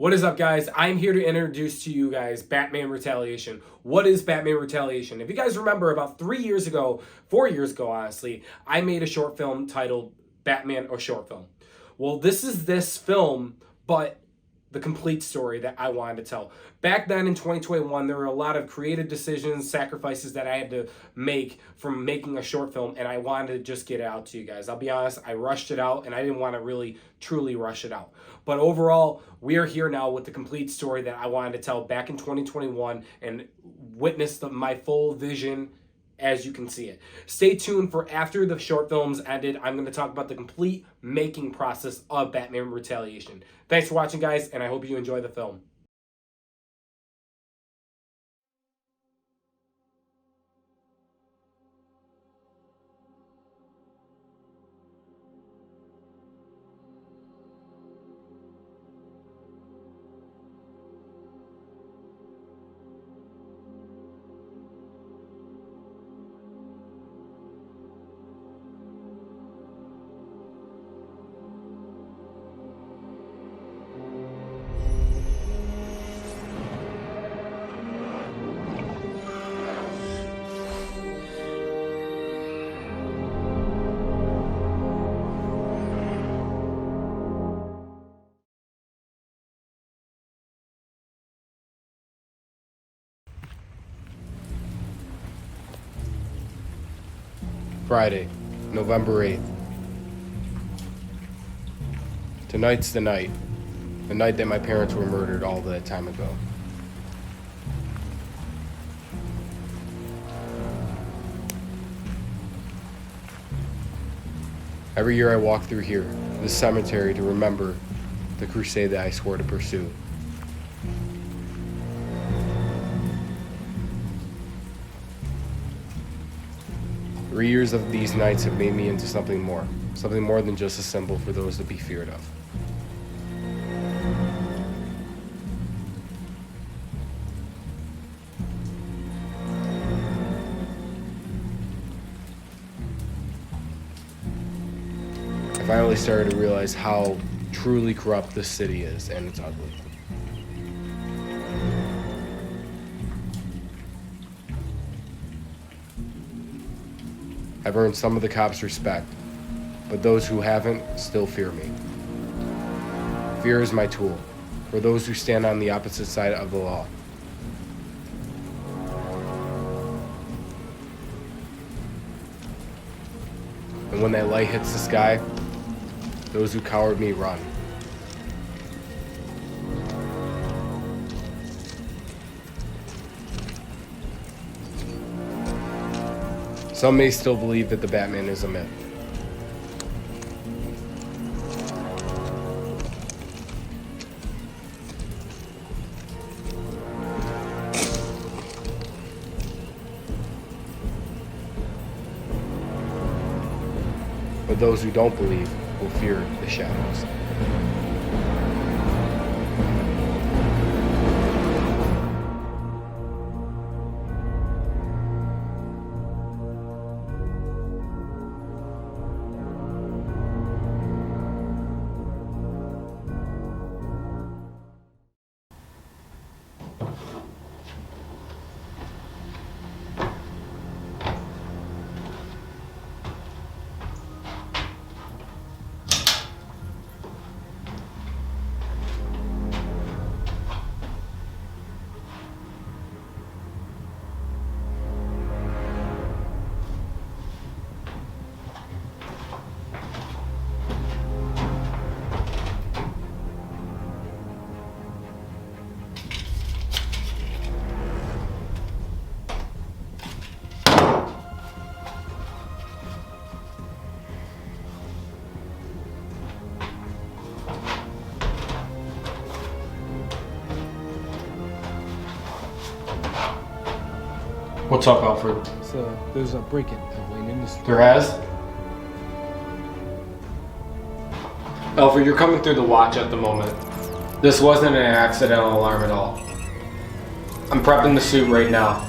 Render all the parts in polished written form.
What is up, guys? I'm here to introduce to you guys Batman Retaliation. What is Batman Retaliation? If you guys remember, about 4 years ago, honestly, I made a short film titled Batman, or short film. Well, this is this film, but the complete story that I wanted to tell. Back then in 2021, there were a lot of creative decisions, sacrifices that I had to make from making a short film, and I wanted to just get it out to you guys. I'll be honest, I rushed it out, and I didn't want to really, truly rush it out. But overall, we are here now with the complete story that I wanted to tell back in 2021 and witness my full vision as you can see it. Stay tuned for after the short film's ended. I'm going to talk about the complete making process of Batman Retaliation. Thanks for watching, guys, and I hope you enjoy the film. Friday, November 8th. Tonight's the night that my parents were murdered all that time ago. Every year I walk through here, this cemetery, to remember the crusade that I swore to pursue. Three years of these nights have made me into something more than just a symbol for those to be feared of. I finally started to realize how truly corrupt this city is, and it's ugly. I've earned some of the cops' respect, but those who haven't still fear me. Fear is my tool for those who stand on the opposite side of the law. And when that light hits the sky, those who cowered me run. Some may still believe that the Batman is a myth. But those who don't believe will fear the shadows. What's up, Alfred? So there's a break-in in this. There has? Alfred, you're coming through the watch at the moment. This wasn't an accidental alarm at all. I'm prepping the suit right now.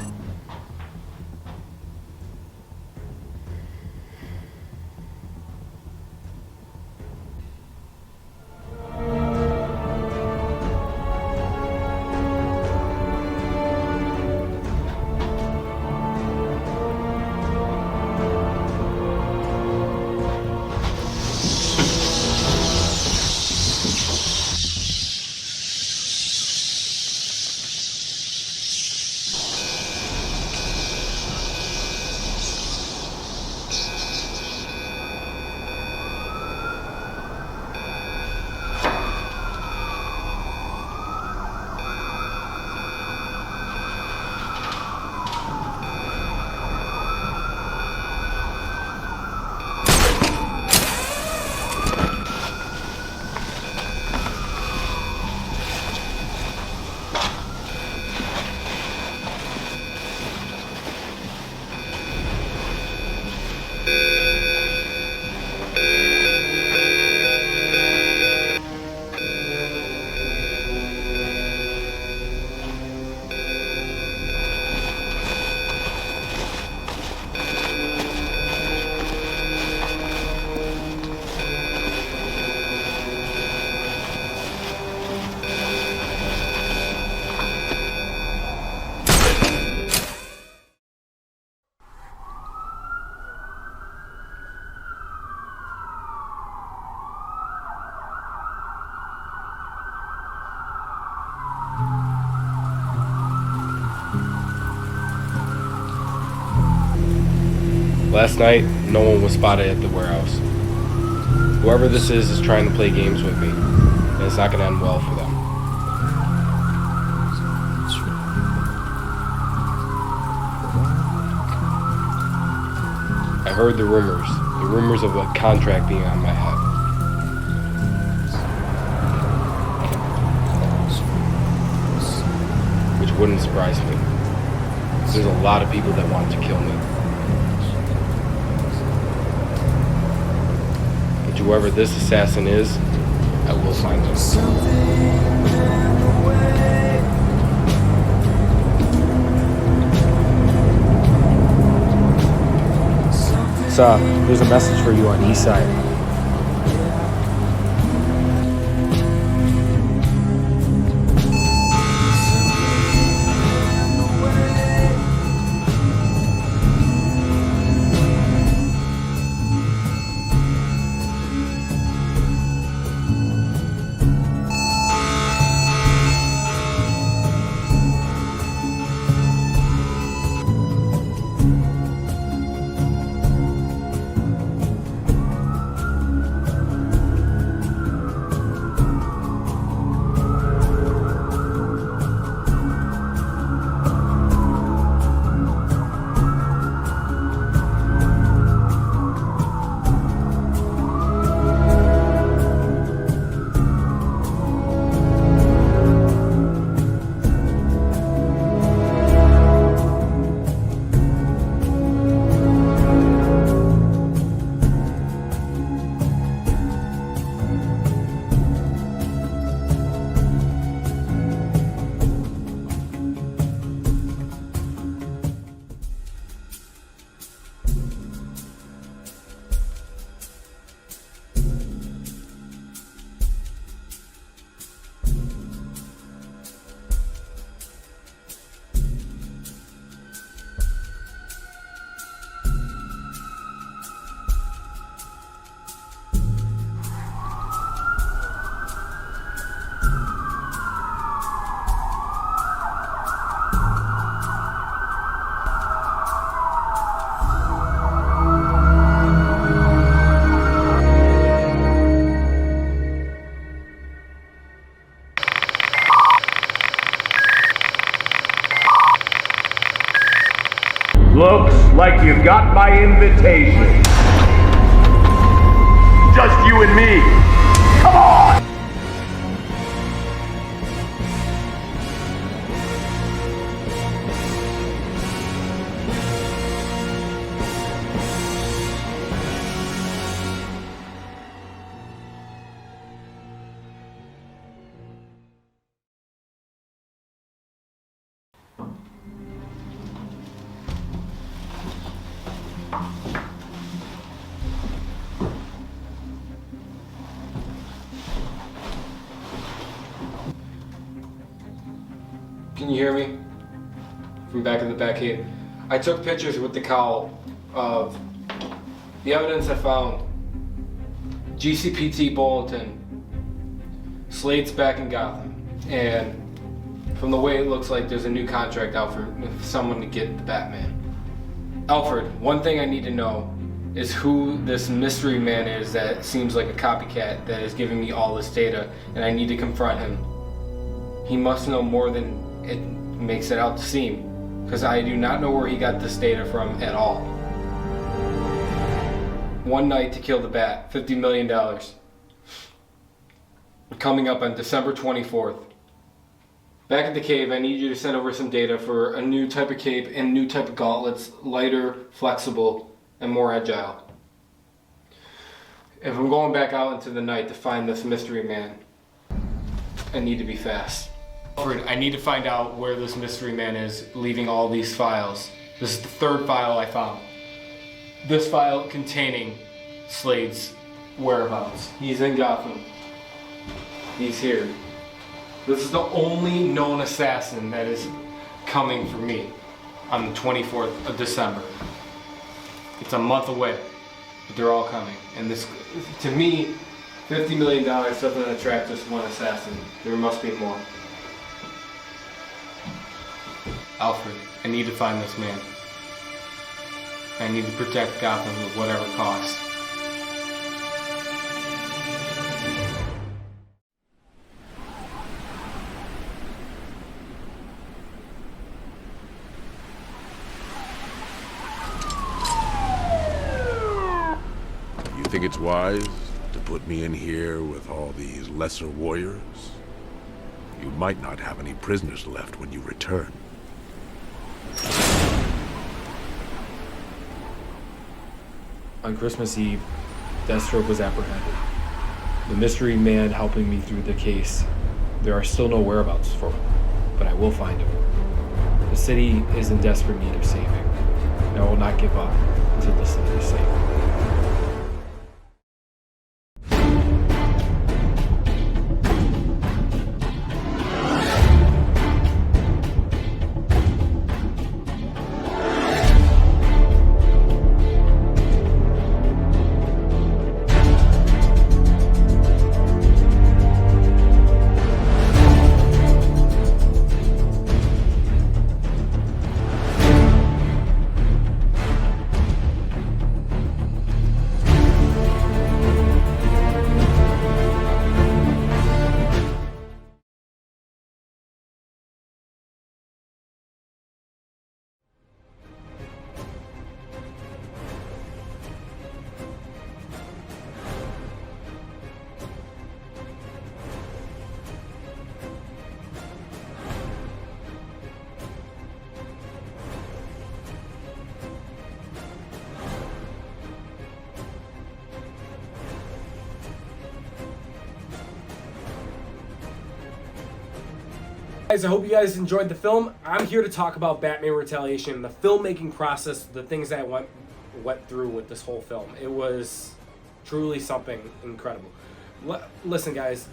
Last night, no one was spotted at the warehouse. Whoever this is trying to play games with me, and it's not going to end well for them. I heard the rumors of a contract being on my head. Which wouldn't surprise me. There's a lot of people that want to kill me. But whoever this assassin is, I will find him. There's a message for you on East Side. Looks like you got my invitation. Just you and me. Come on! Can you hear me? From back in the back here. I took pictures with the cowl of the evidence I found. GCPT bulletin. Slade's back in Gotham. And from the way it looks like there's a new contract out for someone to get the Batman. Alfred, one thing I need to know is who this mystery man is that seems like a copycat that is giving me all this data, and I need to confront him. He must know more than it makes it out to seem, because I do not know where he got this data from at all. One night to kill the Bat, $50 million. Coming up on December 24th. Back at the cave, I need you to send over some data for a new type of cape and new type of gauntlets, lighter, flexible, and more agile. If I'm going back out into the night to find this mystery man, I need to be fast. Alfred, I need to find out where this mystery man is, leaving all these files. This is the third file I found. This file containing Slade's whereabouts. He's in Gotham. He's here. This is the only known assassin that is coming for me on the 24th of December. It's a month away, but they're all coming. And this, to me, $50 million doesn't attract just one assassin. There must be more. Alfred, I need to find this man. I need to protect Gotham at whatever cost. You think it's wise to put me in here with all these lesser warriors? You might not have any prisoners left when you return. On Christmas Eve, Deathstroke was apprehended. The mystery man helping me through the case. There are still no whereabouts for him, but I will find him. The city is in desperate need of saving, and I will not give up until the city is safe. Guys, I hope you guys enjoyed the film. I'm here to talk about Batman Retaliation, the filmmaking process, the things that I went through with this whole film. It was truly something incredible. Listen, guys,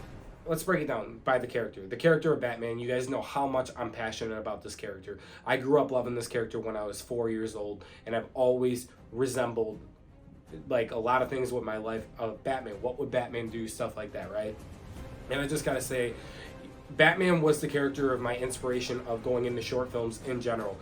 let's break it down by the character. The character of Batman, you guys know how much I'm passionate about this character. I grew up loving this character when I was 4 years old, and I've always resembled like a lot of things with my life of Batman. What would Batman do? Stuff like that, right? And I just gotta say, Batman was the character of my inspiration of going into short films in general.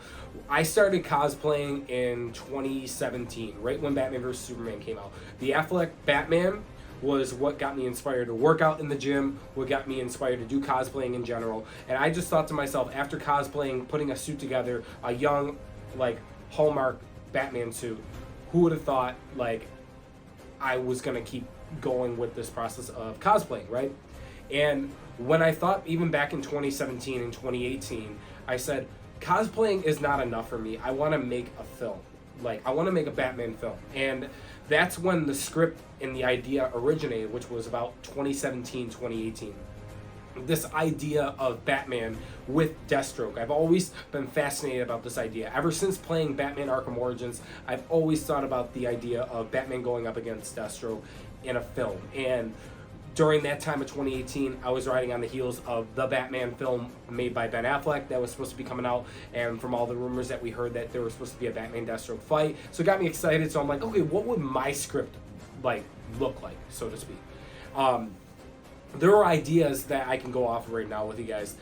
I started cosplaying in 2017, right when Batman vs. Superman came out. The Affleck Batman was what got me inspired to work out in the gym, what got me inspired to do cosplaying in general. And I just thought to myself, after cosplaying, putting a suit together, a young, like, Hallmark Batman suit, who would have thought, like, I was gonna keep going with this process of cosplaying, right? And when I thought, even back in 2017 and 2018, I said, cosplaying is not enough for me. I want to make a film. Like, I want to make a Batman film. And that's when the script and the idea originated, which was about 2017, 2018. This idea of Batman with Deathstroke. I've always been fascinated about this idea. Ever since playing Batman Arkham Origins, I've always thought about the idea of Batman going up against Deathstroke in a film. And during that time of 2018, I was riding on the heels of the Batman film made by Ben Affleck that was supposed to be coming out, and from all the rumors that we heard that there was supposed to be a Batman Deathstroke fight. So it got me excited, so I'm like, okay, what would my script like look like, so to speak? There are ideas that I can go off of right now with you guys.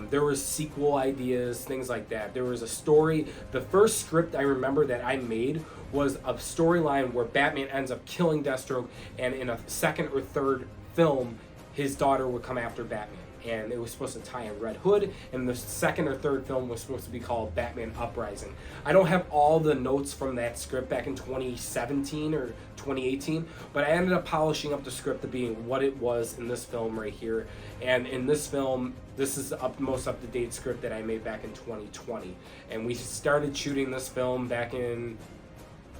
There was sequel ideas, things like that. There was a story. The first script I remember that I made was a storyline where Batman ends up killing Deathstroke, and in a second or third film, his daughter would come after Batman, and it was supposed to tie in Red Hood, and the second or third film was supposed to be called Batman Uprising. I don't have all the notes from that script back in 2017 or 2018, but I ended up polishing up the script to being what it was in this film right here. And in this film, this is the most up-to-date script that I made back in 2020, and we started shooting this film back in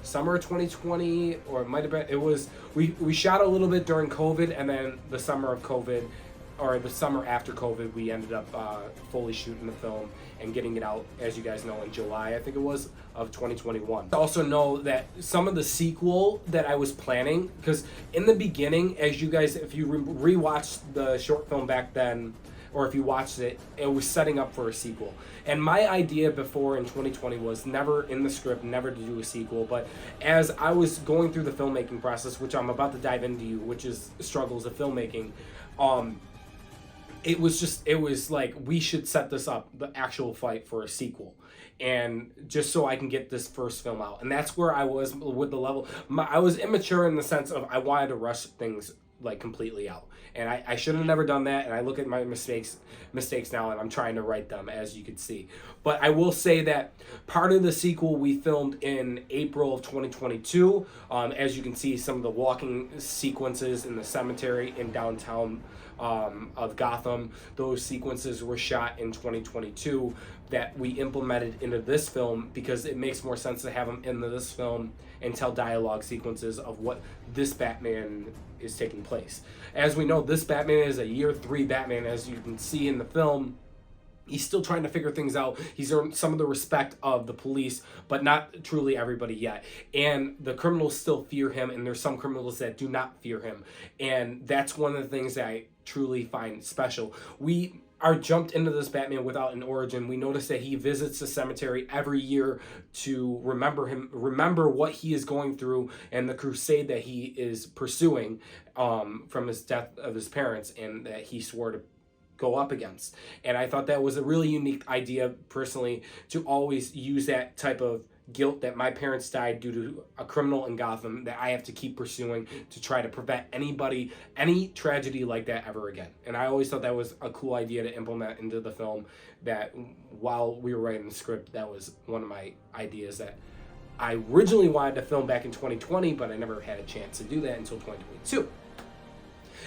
summer 2020, or it might have been, it was, we shot a little bit during COVID, and then the summer of COVID, or the summer after COVID, we ended up fully shooting the film and getting it out, as you guys know, in July, I think it was, of 2021. I also know that some of the sequel that I was planning, because in the beginning, as you guys, if you rewatched the short film back then, or if you watched it, it was setting up for a sequel. And my idea before in 2020 was never in the script, never to do a sequel, but as I was going through the filmmaking process, which I'm about to dive into, which is struggles of filmmaking, it was like, we should set this up, the actual fight, for a sequel, and just so I can get this first film out. And that's where I was with the level. I was immature in the sense of I wanted to rush things like completely out, and I should have never done that. And I look at my mistakes now, and I'm trying to right them, as you can see. But I will say that part of the sequel we filmed in April of 2022. As you can see, some of the walking sequences in the cemetery in downtown of Gotham, those sequences were shot in 2022 that we implemented into this film because it makes more sense to have them in this film and tell dialogue sequences of what this Batman is taking place. As we know, this Batman is a year 3 Batman. As you can see in the film, he's still trying to figure things out. He's earned some of the respect of the police, but not truly everybody yet. And the criminals still fear him, and there's some criminals that do not fear him. And that's one of the things that I truly find special. We are jumped into this Batman without an origin. We notice that he visits the cemetery every year to remember what he is going through and the crusade that he is pursuing from his death of his parents, and that he swore to go up against. And I thought that was a really unique idea, personally, to always use that type of guilt that my parents died due to a criminal in Gotham that I have to keep pursuing to try to prevent any tragedy like that ever again. And I always thought that was a cool idea to implement into the film, that while we were writing the script, that was one of my ideas that I originally wanted to film back in 2020, but I never had a chance to do that until 2022.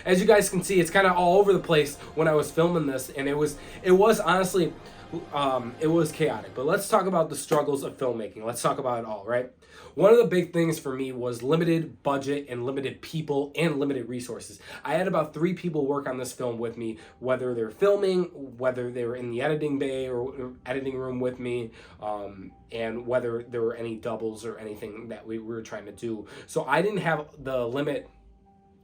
As you guys can see, it's kind of all over the place when I was filming this, and it was honestly, it was chaotic. But let's talk about the struggles of filmmaking. Let's talk about it all, right? One of the big things for me was limited budget and limited people and limited resources. I had about 3 people work on this film with me, whether they're filming, whether they were in the editing bay or editing room with me, and whether there were any doubles or anything that we were trying to do. So I didn't have the limit.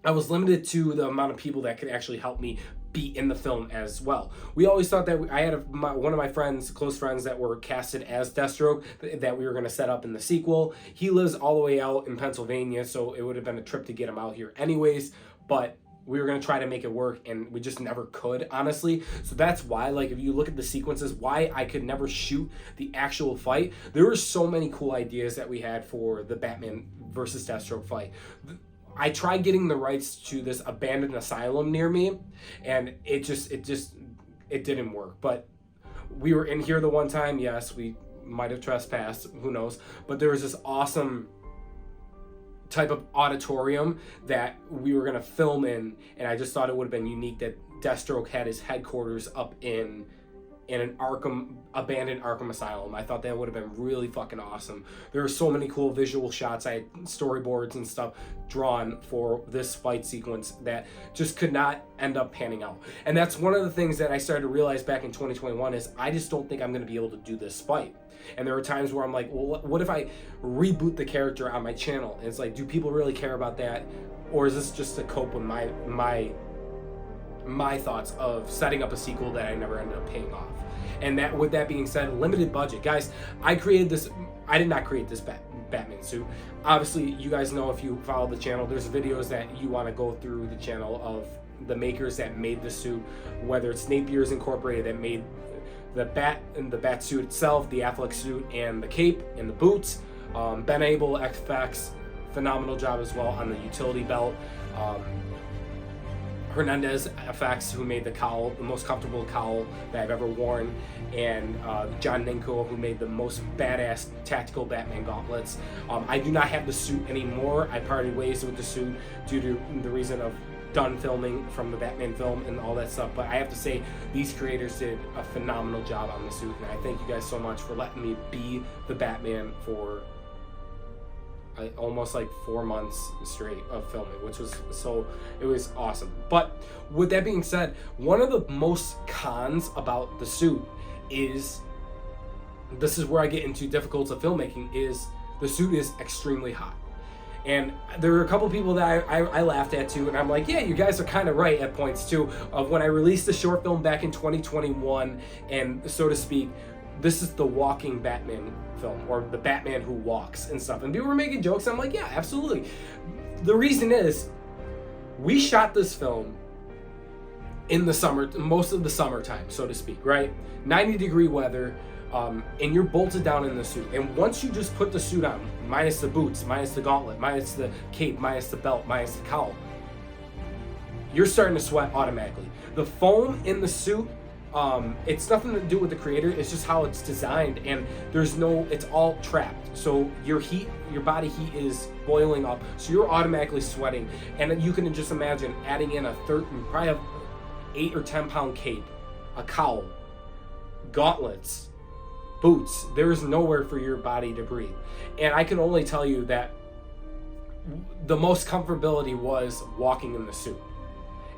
I was limited to the amount of people that could actually help me be in the film as well. We always thought that I had one of my friends, close friends, that were casted as Deathstroke that we were going to set up in the sequel. He lives all the way out in Pennsylvania, so it would have been a trip to get him out here anyways, but we were going to try to make it work, and we just never could, honestly. So that's why, like, if you look at the sequences, why I could never shoot the actual fight. There were so many cool ideas that we had for the Batman versus Deathstroke fight. I tried getting the rights to this abandoned asylum near me, and it didn't work. But we were in here the one time. Yes, we might have trespassed, who knows, but there was this awesome type of auditorium that we were going to film in, and I just thought it would have been unique that Deathstroke had his headquarters up in an abandoned Arkham Asylum. I thought that would have been really fucking awesome. There were so many cool visual shots. I had storyboards and stuff drawn for this fight sequence that just could not end up panning out. And that's one of the things that I started to realize back in 2021 is I just don't think I'm going to be able to do this fight. And there were times where I'm like, well, what if I reboot the character on my channel? And it's like, do people really care about that? Or is this just to cope with my thoughts of setting up a sequel that I never ended up paying off? And that, with that being said, limited budget. Guys, I did not create this Batman suit. Obviously, you guys know, if you follow the channel, there's videos that you want to go through the channel of the makers that made the suit, whether it's Naipers Incorporated that made the bat suit itself, the Affleck suit, and the cape and the boots. BenableFx, phenomenal job as well on the utility belt. HernandezEfx, who made the cowl, the most comfortable cowl that I've ever worn, and John Ninco, who made the most badass tactical Batman gauntlets. I do not have the suit anymore. I parted ways with the suit due to the reason of done filming from the Batman film and all that stuff, but I have to say these creators did a phenomenal job on the suit, and I thank you guys so much for letting me be the Batman for almost like 4 months straight of filming, which was it was awesome. But with that being said, one of the most cons about the suit is, this is where I get into difficulties of filmmaking, is the suit is extremely hot. And there were a couple people that I laughed at too, and I'm like, yeah, you guys are kind of right at points too, of when I released the short film back in 2021, and so to speak, this is the walking Batman film, or the Batman who walks and stuff. And people were making jokes. I'm like, yeah, absolutely. The reason is, we shot this film in the summer, most of the summertime, so to speak, right? 90-degree weather, and you're bolted down in the suit. And once you just put the suit on, minus the boots, minus the gauntlet, minus the cape, minus the belt, minus the cowl, you're starting to sweat automatically. The foam in the suit, it's nothing to do with the creator, it's just how it's designed, and it's all trapped. So your body heat is boiling up, so you're automatically sweating. And you can just imagine adding in probably a 8 or 10 pound cape, a cowl, gauntlets, boots. There is nowhere for your body to breathe. And I can only tell you that the most comfortability was walking in the suit.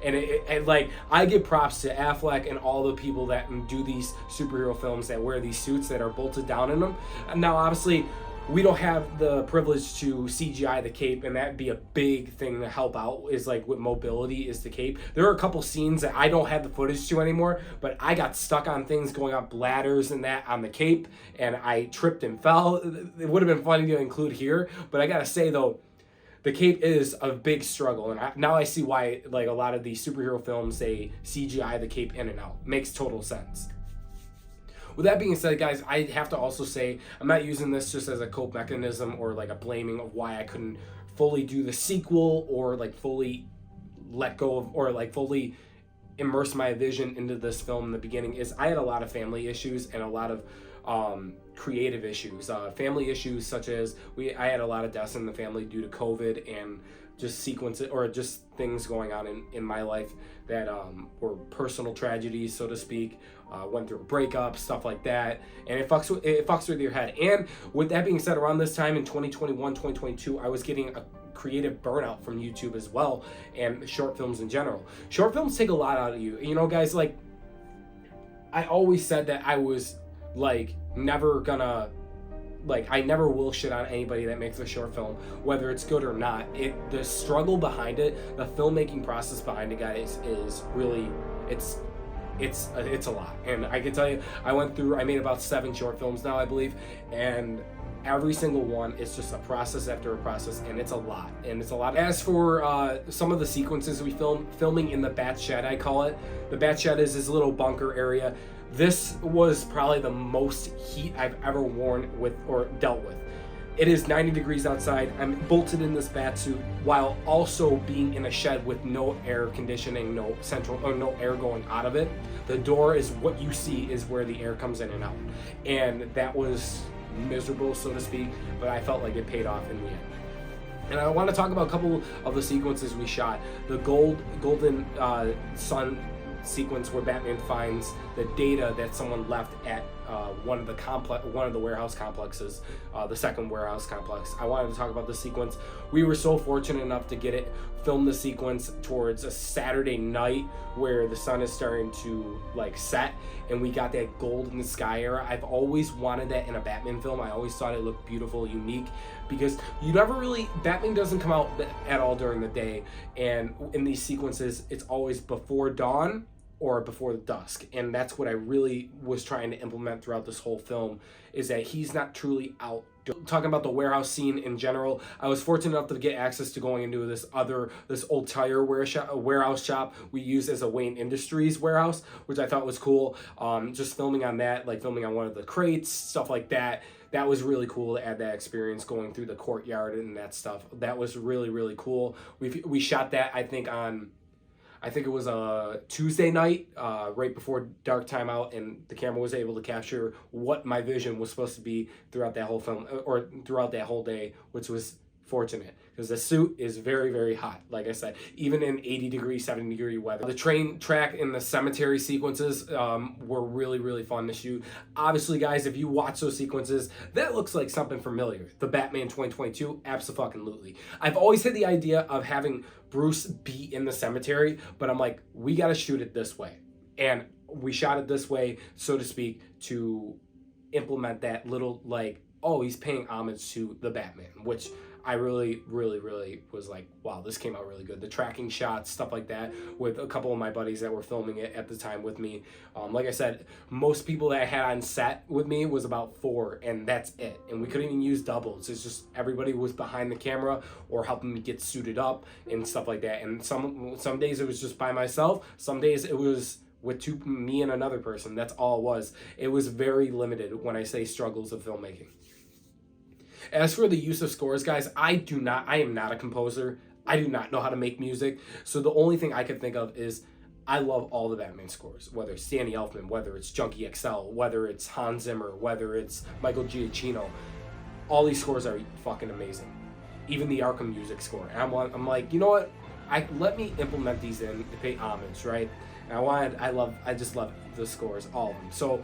And like, I give props to Affleck and all the people that do these superhero films that wear these suits that are bolted down in them. And now, obviously, we don't have the privilege to CGI the cape, and that'd be a big thing to help out, is like with mobility is the cape. There are a couple scenes that I don't have the footage to anymore, but I got stuck on things going up ladders and that on the cape, and I tripped and fell. It would have been funny to include here, but I gotta say though, the cape is a big struggle, and now I see why like a lot of these superhero films, they CGI the cape in and out. Makes total sense. With that being said, guys, I have to also say, I'm not using this just as a cope mechanism or like a blaming of why I couldn't fully do the sequel or like fully let go of or like fully immerse my vision into this film in the beginning. Is I had a lot of family issues and a lot of creative issues, family issues such as I had a lot of deaths in the family due to COVID and just sequences or just things going on in my life that were personal tragedies, so to speak. Went through a breakup, stuff like that, and it fucks with your head. And with that being said, around this time in 2021, 2022, I was getting a creative burnout from YouTube as well, and short films in general. Short films take a lot out of you. You know, guys, like, I always said that I was like never gonna, like, I never will shit on anybody that makes a short film, whether it's good or not. The struggle behind it, the filmmaking process behind it, guys, is really, it's a lot. And I can tell you, I made about 7 short films now, I believe, and every single one is just a process after a process, and it's a lot. As for some of the sequences we filming in the Bat Shed, I call it. The Bat Shed is this little bunker area. This was probably the most heat I've ever worn with or dealt with. It is 90 degrees outside. I'm bolted in this bat suit while also being in a shed with no air conditioning, no air going out of it. The door is what you see is where the air comes in and out. And that was miserable, so to speak, but I felt like it paid off in the end. And I want to talk about a couple of the sequences we shot. The golden sun sequence where Batman finds the data that someone left at one of the warehouse complexes, the second warehouse complex. I wanted to talk about the sequence. We were so fortunate enough to film the sequence towards a Saturday night where the sun is starting to like set, and we got that golden sky era. I've always wanted that in a Batman film. I always thought it looked beautiful, unique, because Batman doesn't come out at all during the day, and in these sequences it's always before dawn or before the dusk. And that's what I really was trying to implement throughout this whole film, is that he's not truly out. Talking about the warehouse scene in general, I was fortunate enough to get access to going into this old tire warehouse shop we use as a Wayne Industries warehouse, which I thought was cool. Just filming on that, like filming on one of the crates, stuff like that. That was really cool to add that experience going through the courtyard and that stuff. That was really, really cool. We shot that, I think it was a Tuesday night, right before dark time out, and the camera was able to capture what my vision was supposed to be throughout that whole film, or throughout that whole day, which was fortunate, because the suit is very, very hot, like I said, even in 80-degree, 70-degree weather. The train track and the cemetery sequences were really, really fun to shoot. Obviously, guys, if you watch those sequences, that looks like something familiar. The Batman 2022, abso-fucking-lutely. I've always had the idea of having Bruce be in the cemetery, but I'm like, we gotta shoot it this way. And we shot it this way, so to speak, to implement that little, like, oh, he's paying homage to the Batman, which I really, really, really was like, wow, this came out really good. The tracking shots, stuff like that, with a couple of my buddies that were filming it at the time with me. Like I said, most people that I had on set with me was about 4, and that's it. And we couldn't even use doubles. It's just everybody was behind the camera or helping me get suited up and stuff like that. And some days it was just by myself. Some days it was with me and another person. That's all it was. It was very limited when I say struggles of filmmaking. As for the use of scores, guys, I am not a composer. I do not know how to make music. So the only thing I could think of is I love all the Batman scores, whether it's Danny Elfman, whether it's Junkie XL, whether it's Hans Zimmer, whether it's Michael Giggichino. All these scores are fucking amazing. Even the Arkham music score. And I'm like, you know what? Let me implement these in to pay homage, right? And I just love the scores, all of them. So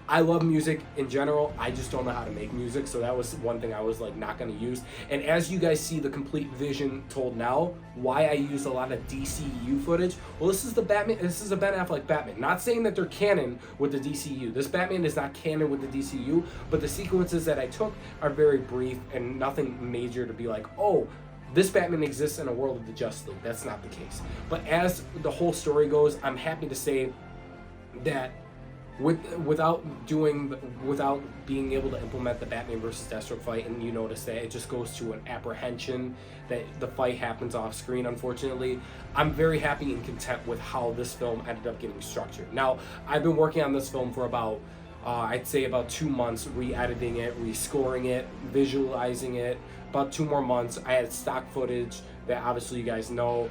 I love music in general. I just don't know how to make music, so that was one thing I was like not going to use. And as you guys see the complete vision told now, why I use a lot of DCU footage. Well, this is the Batman. This is a Ben Affleck Batman. Not saying that they're canon with the DCU. This Batman is not canon with the DCU, but the sequences that I took are very brief and nothing major to be like, oh, this Batman exists in a world of the Justice League. That's not the case. But as the whole story goes, I'm happy to say that without being able to implement the Batman versus Deathstroke fight, and you notice that it just goes to an apprehension that the fight happens off screen, unfortunately, I'm very happy and content with how this film ended up getting structured. Now, I've been working on this film for about I'd say about 2 months, re-editing it, rescoring it, visualizing it. About 2 more months. I had stock footage that obviously you guys know,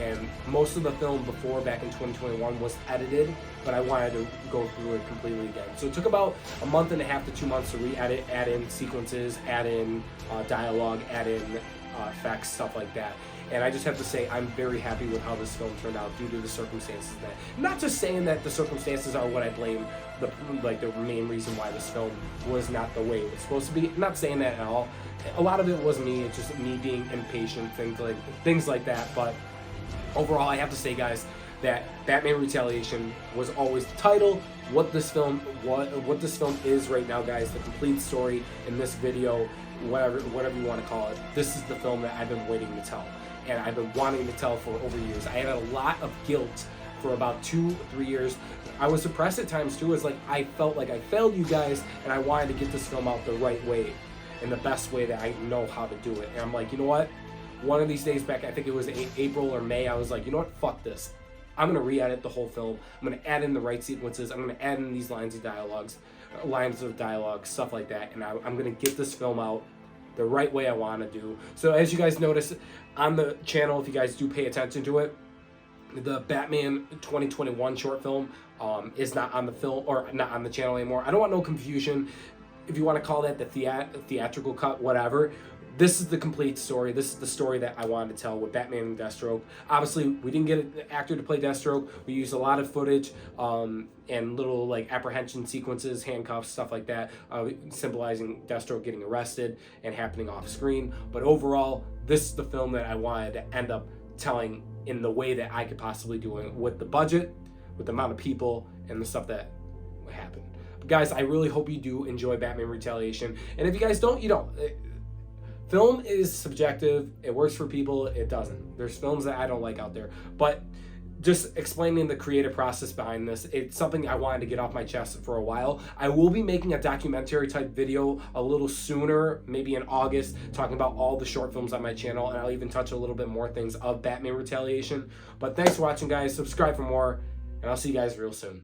and most of the film before, back in 2021, was edited, but I wanted to go through it completely again. So it took about 1.5 to 2 months to re-edit, add in sequences, add in dialogue, add in effects, stuff like that. And I just have to say, I'm very happy with how this film turned out due to the circumstances. That, not just saying that the circumstances are what I blame, the main reason why this film was not the way it was supposed to be. I'm not saying that at all. A lot of it was me. It's just me being impatient, things like that. But overall, I have to say, guys, that Batman Retaliation was always the title. What this film is right now, guys, the complete story in this video, whatever you want to call it. This is the film that I've been waiting to tell. And I've been wanting to tell for over years. I had a lot of guilt for about 2-3 years. I was depressed at times too. It's like I felt like I failed you guys, and I wanted to get this film out the right way, in the best way that I know how to do it. And I'm like, you know what? One of these days back, I think it was April or May, I was like, you know what? Fuck this. I'm gonna re-edit the whole film. I'm gonna add in the right sequences. I'm gonna add in these lines of dialogue, stuff like that, and I'm gonna get this film out the right way I want to do. So as you guys notice on the channel, if you guys do pay attention to it, the Batman 2021 short film is not on the film, or not on the channel anymore. I don't want no confusion. If you want to call that the theatrical cut, whatever. This is the complete story. This is the story that I wanted to tell with Batman and Deathstroke. Obviously, we didn't get an actor to play Deathstroke. We used a lot of footage and little like apprehension sequences, handcuffs, stuff like that, symbolizing Deathstroke getting arrested and happening off screen. But overall, this is the film that I wanted to end up telling in the way that I could possibly do it, with the budget, with the amount of people, and the stuff that happened. But guys, I really hope you do enjoy Batman Retaliation. And if you guys don't, you don't. Film is subjective. It works for people. It doesn't. There's films that I don't like out there. But just explaining the creative process behind this, it's something I wanted to get off my chest for a while. I will be making a documentary type video a little sooner, maybe in August, talking about all the short films on my channel, and I'll even touch a little bit more things of Batman Retaliation. But thanks for watching, guys. Subscribe for more, and I'll see you guys real soon.